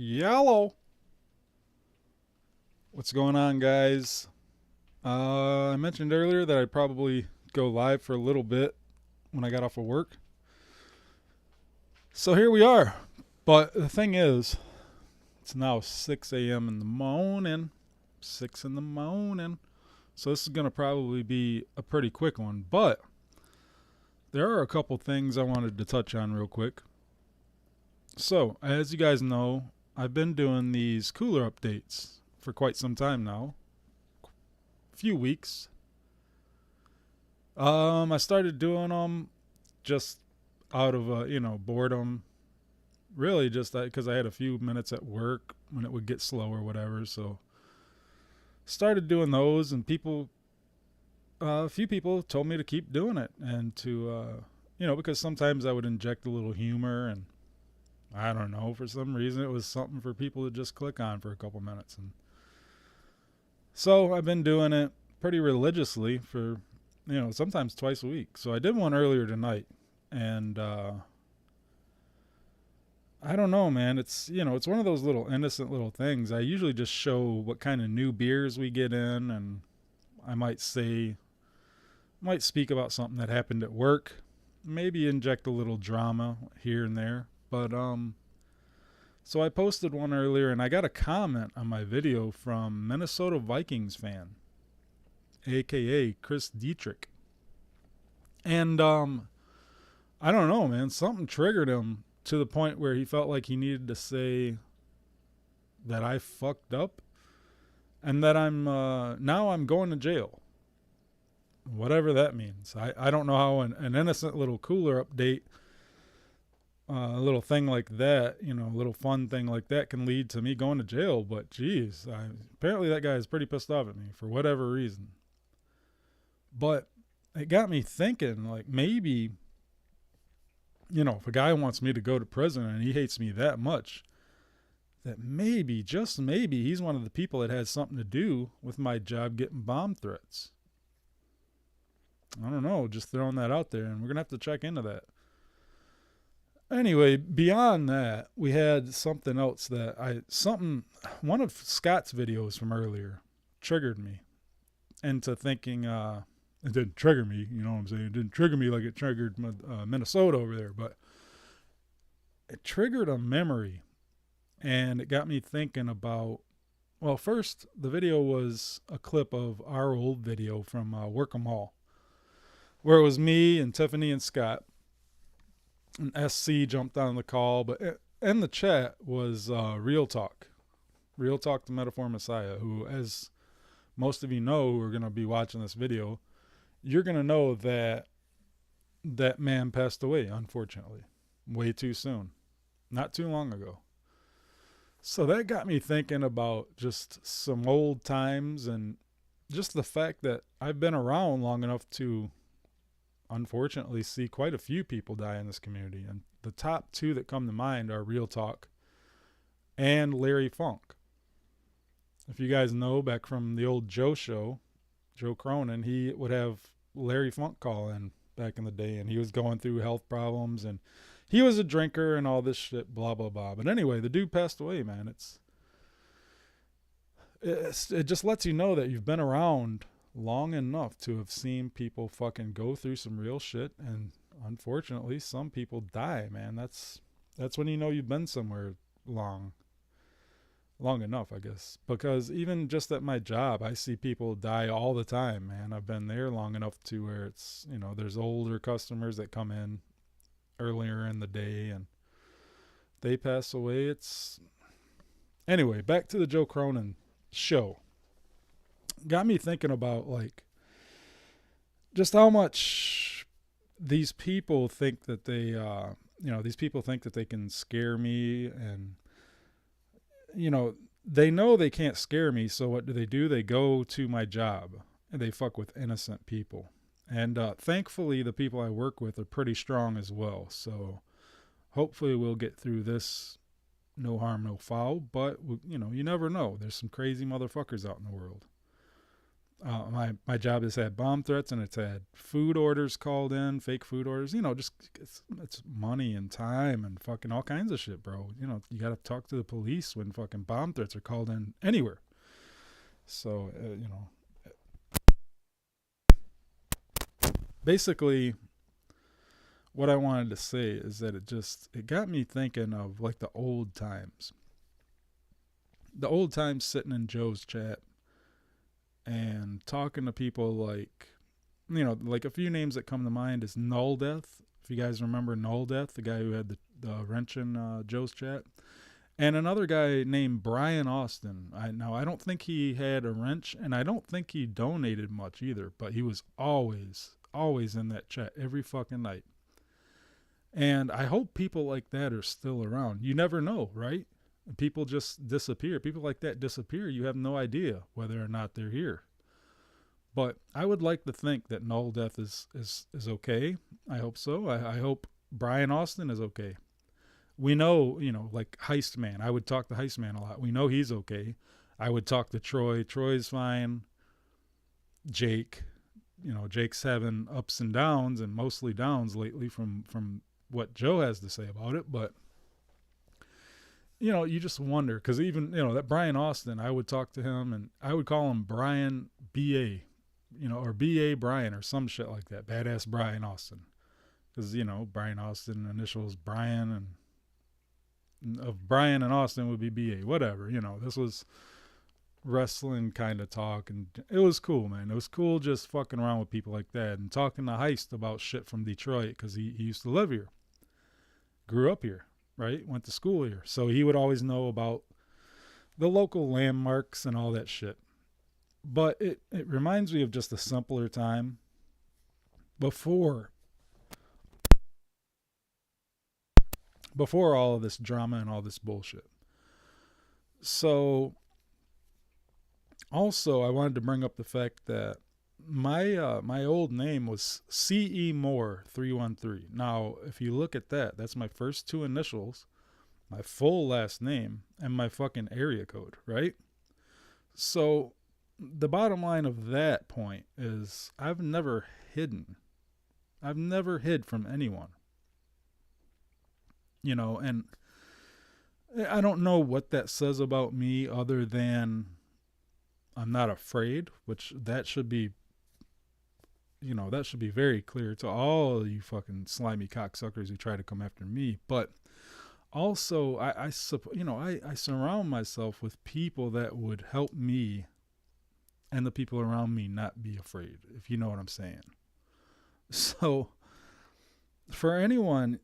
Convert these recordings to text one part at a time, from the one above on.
Yellow. What's going on, guys? I mentioned earlier that I'd probably go live for a little bit when I got off of work. So here we are. But the thing is, it's now 6 a.m. in the morning. 6 in the morning. So this is going to probably be a pretty quick one. But there are a couple things I wanted to touch on real quick. So, as you guys know, I've been doing these cooler updates for quite some time now. Few weeks. I started doing them just out of boredom. Really, just because I had a few minutes at work when it would get slow or whatever. So started doing those, and a few people told me to keep doing it, and because sometimes I would inject a little humor, and I don't know, for some reason it was something for people to just click on for a couple minutes, and so I've been doing it pretty religiously for sometimes twice a week. So I did one earlier tonight, and I don't know, man. It's one of those little innocent little things. I usually just show what kind of new beers we get in, and I might speak about something that happened at work, maybe inject a little drama here and there. But so I posted one earlier, and I got a comment on my video from Minnesota Vikings fan, aka Chris Dietrich. And I don't know, man. Something triggered him to the point where he felt like he needed to say that I fucked up and that I'm going to jail. Whatever that means. I don't know how an innocent little cooler update, a little thing like that, a little fun thing like that can lead to me going to jail. But geez, apparently that guy is pretty pissed off at me for whatever reason. But it got me thinking, like, maybe, if a guy wants me to go to prison and he hates me that much, that maybe, just maybe, he's one of the people that has something to do with my job getting bomb threats. I don't know, just throwing that out there, and we're going to have to check into that. Anyway, beyond that, we had something else one of Scott's videos from earlier triggered me into thinking, it didn't trigger me, you know what I'm saying? It didn't trigger me like it triggered Minnesota over there, but it triggered a memory, and it got me thinking about, well, first, the video was a clip of our old video from Workham Hall, where it was me and Tiffany and Scott, and SC jumped on the call, but in the chat was Real Talk the Metaphor Messiah, who, as most of you know who are going to be watching this video, you're going to know that that man passed away, unfortunately, way too soon, not too long ago. So that got me thinking about just some old times, and just the fact that I've been around long enough to unfortunately see quite a few people die in this community. And the top two that come to mind are Real Talk and Larry Funk. If you guys know, back from the old Joe show, Joe Cronin, he would have Larry Funk call in back in the day, and he was going through health problems, and he was a drinker and all this shit, blah, blah, blah. But anyway, the dude passed away, man. It just lets you know that you've been around long enough to have seen people fucking go through some real shit, and unfortunately some people die, man. That's when you know you've been somewhere long enough, I guess. Because even just at my job, I see people die all the time, man. I've been there long enough to where it's, there's older customers that come in earlier in the day and they pass away. Anyway, back to the Joe Cronin show. Got me thinking about, like, just how much these people think that they can scare me, and they know they can't scare me, so what do? They go to my job and they fuck with innocent people. And thankfully the people I work with are pretty strong as well, so hopefully we'll get through this no harm, no foul. But you never know, there's some crazy motherfuckers out in the world. My job has had bomb threats, and it's had food orders called in, fake food orders. Just it's money and time and fucking all kinds of shit, bro. You got to talk to the police when fucking bomb threats are called in anywhere. So basically, what I wanted to say is that it got me thinking of like the old times. The old times sitting in Joe's chat and talking to people like, like a few names that come to mind is Null Death. If you guys remember Null Death, the guy who had the wrench in Joe's chat. And another guy named Brian Austin. I don't think he had a wrench, and I don't think he donated much either, but he was always in that chat every fucking night. And I hope people like that are still around. You never know, right? People just disappear. People like that disappear. You have no idea whether or not they're here. But I would like to think that Null Death is okay. I hope so. I hope Brian Austin is okay. We know, like Heist Man. I would talk to Heist Man a lot. We know he's okay. I would talk to Troy. Troy's fine. Jake. Jake's having ups and downs, and mostly downs lately from what Joe has to say about it. But you just wonder, because even that Brian Austin, I would talk to him and I would call him Brian BA, or BA Brian or some shit like that. Badass Brian Austin, because Brian Austin initials Brian, and of Brian and Austin would be BA, whatever. This was wrestling kind of talk, and it was cool, man. It was cool just fucking around with people like that and talking to Heist about shit from Detroit, because he used to live here, grew up here, right? Went to school here. So he would always know about the local landmarks and all that shit. But it reminds me of just a simpler time before all of this drama and all this bullshit. So also I wanted to bring up the fact that my old name was C.E. Moore 313. Now, if you look at that, that's my first two initials, my full last name, and my fucking area code, right? So the bottom line of that point is I've never hid from anyone. And I don't know what that says about me other than I'm not afraid, which that should be very clear to all you fucking slimy cocksuckers who try to come after me. But also, I surround myself with people that would help me and the people around me not be afraid, if you know what I'm saying. So, for anyone,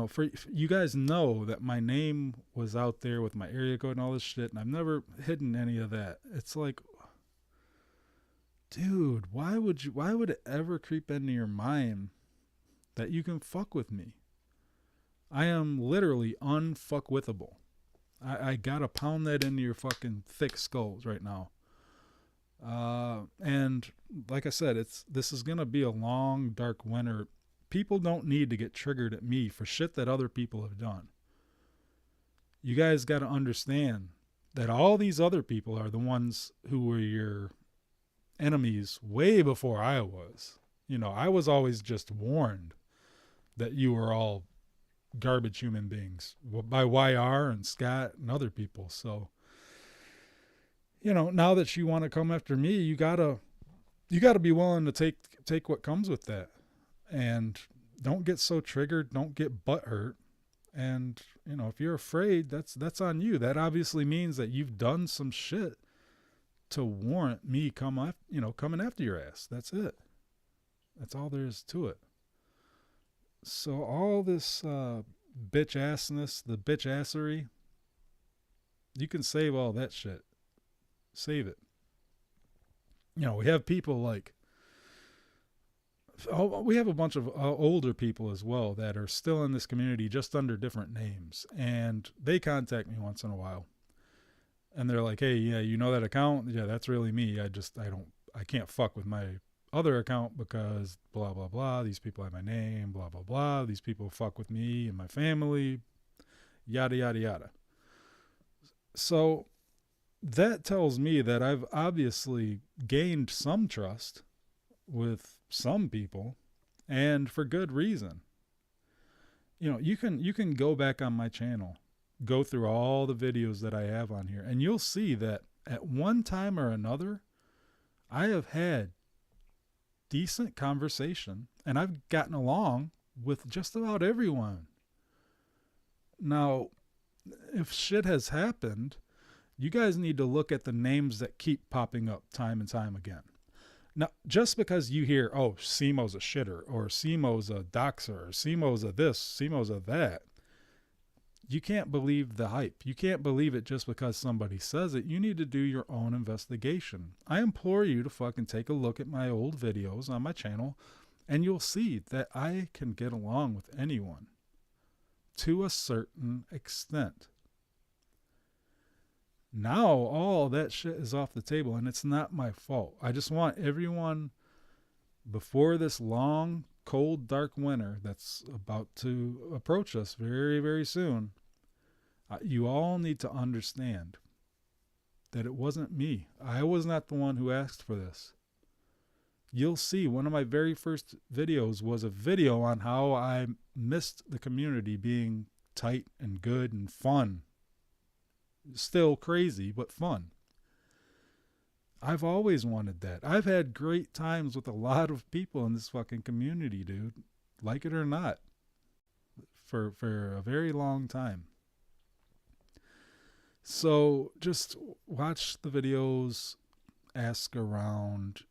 for you guys know that my name was out there with my area code and all this shit, and I've never hidden any of that. It's like, dude, why would it ever creep into your mind that you can fuck with me? I am literally unfuckwithable. I gotta pound that into your fucking thick skulls right now. And like I said, this is gonna be a long, dark winter. People don't need to get triggered at me for shit that other people have done. You guys gotta understand that all these other people are the ones who were your enemies way before I was. I was always just warned that you were all garbage human beings by YR and Scott and other people. So, now that you want to come after me, you gotta be willing to take what comes with that, and don't get so triggered. Don't get butthurt. And if you're afraid, that's on you. That obviously means that you've done some shit to warrant me coming after your ass. That's it. That's all there is to it. So all this bitch assness, the bitch assery, you can save all that shit. Save it. We have people like, we have a bunch of older people as well that are still in this community just under different names, and they contact me once in a while. And they're like, hey, yeah, that account? Yeah, that's really me. I can't fuck with my other account because blah, blah, blah. These people have my name, blah, blah, blah. These people fuck with me and my family, yada, yada, yada. So that tells me that I've obviously gained some trust with some people, and for good reason. You can go back on my channel, go through all the videos that I have on here, and you'll see that at one time or another, I have had decent conversation and I've gotten along with just about everyone. Now, if shit has happened, you guys need to look at the names that keep popping up time and time again. Now, just because you hear, oh, Simo's a shitter, or Simo's a doxer, or Simo's a this, Simo's a that, you can't believe the hype. You can't believe it just because somebody says it. You need to do your own investigation. I implore you to fucking take a look at my old videos on my channel, and you'll see that I can get along with anyone to a certain extent. Now all that shit is off the table, and it's not my fault. I just want everyone, before this long, cold, dark winter that's about to approach us very, very soon, you all need to understand that it wasn't me. I was not the one who asked for this. You'll see one of my very first videos was a video on how I missed the community being tight and good and fun. Still crazy, but fun. I've always wanted that. I've had great times with a lot of people in this fucking community, dude. Like it or not. For a very long time. So just watch the videos, ask around,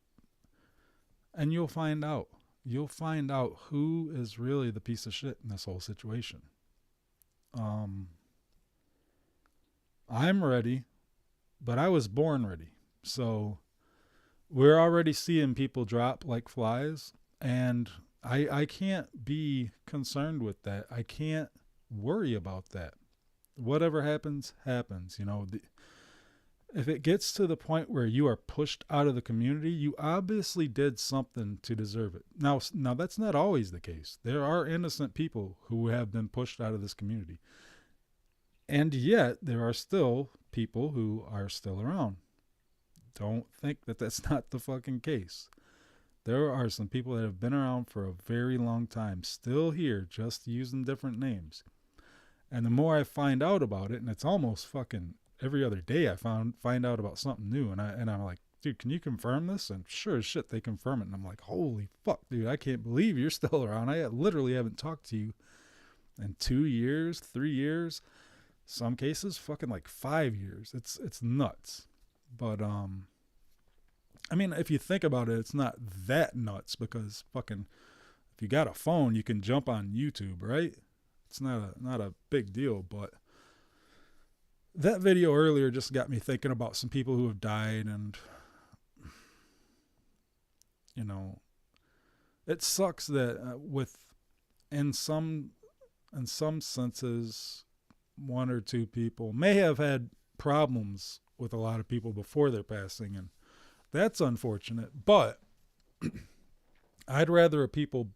and you'll find out. You'll find out who is really the piece of shit in this whole situation. I'm ready, but I was born ready. So we're already seeing people drop like flies, and I can't be concerned with that. I can't worry about that. Whatever happens, happens. If it gets to the point where you are pushed out of the community, you obviously did something to deserve it. Now that's not always the case. There are innocent people who have been pushed out of this community. And yet, there are still people who are still around. Don't think that that's not the fucking case. There are some people that have been around for a very long time, still here, just using different names. And the more I find out about it, and it's almost fucking every other day I find out about something new, and I'm like, dude, can you confirm this? And sure as shit, they confirm it. And I'm like, holy fuck, dude, I can't believe you're still around. I literally haven't talked to you in 2 years, 3 years. Some cases, fucking like 5 years. It's nuts. But, I mean, if you think about it, it's not that nuts because fucking, if you got a phone, you can jump on YouTube, right? It's not a big deal, but that video earlier just got me thinking about some people who have died, and, it sucks that in some senses, one or two people may have had problems with a lot of people before their passing, and that's unfortunate. But I'd rather people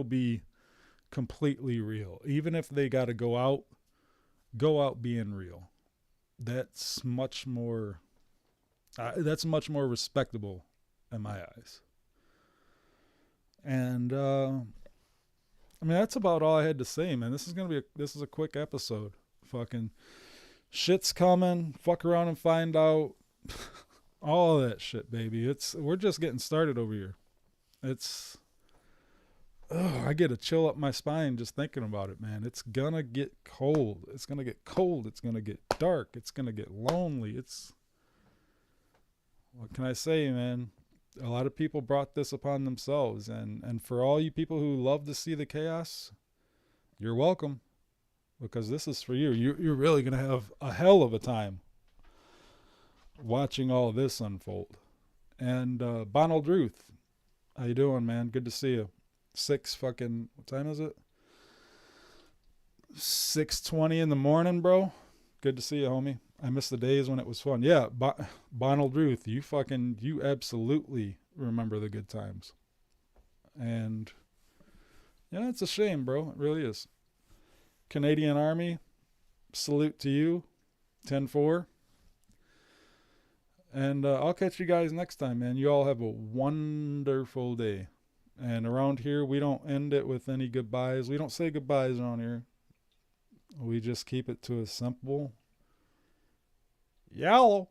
be completely real, even if they got to go out being real. That's much more respectable in my eyes. And I mean, that's about all I had to say, man. This is a quick episode. Fucking shit's coming. Fuck around and find out. All of that shit, baby. We're just getting started over here. I get a chill up my spine just thinking about it, man. It's gonna get cold. It's gonna get cold. It's gonna get dark. It's gonna get lonely. What can I say, man? A lot of people brought this upon themselves, and for all you people who love to see the chaos, you're welcome, because this is for you. You're really going to have a hell of a time watching all this unfold. And Bonald Ruth, how you doing, man? Good to see you. What time is it? 6:20 in the morning, bro. Good to see you, homie. I miss the days when it was fun. Yeah, Bonald Ruth, you absolutely remember the good times. And yeah, it's a shame, bro. It really is. Canadian Army, salute to you. 10-4. And I'll catch you guys next time, man. You all have a wonderful day. And around here, we don't end it with any goodbyes. We don't say goodbyes around here. We just keep it to a simple yellow.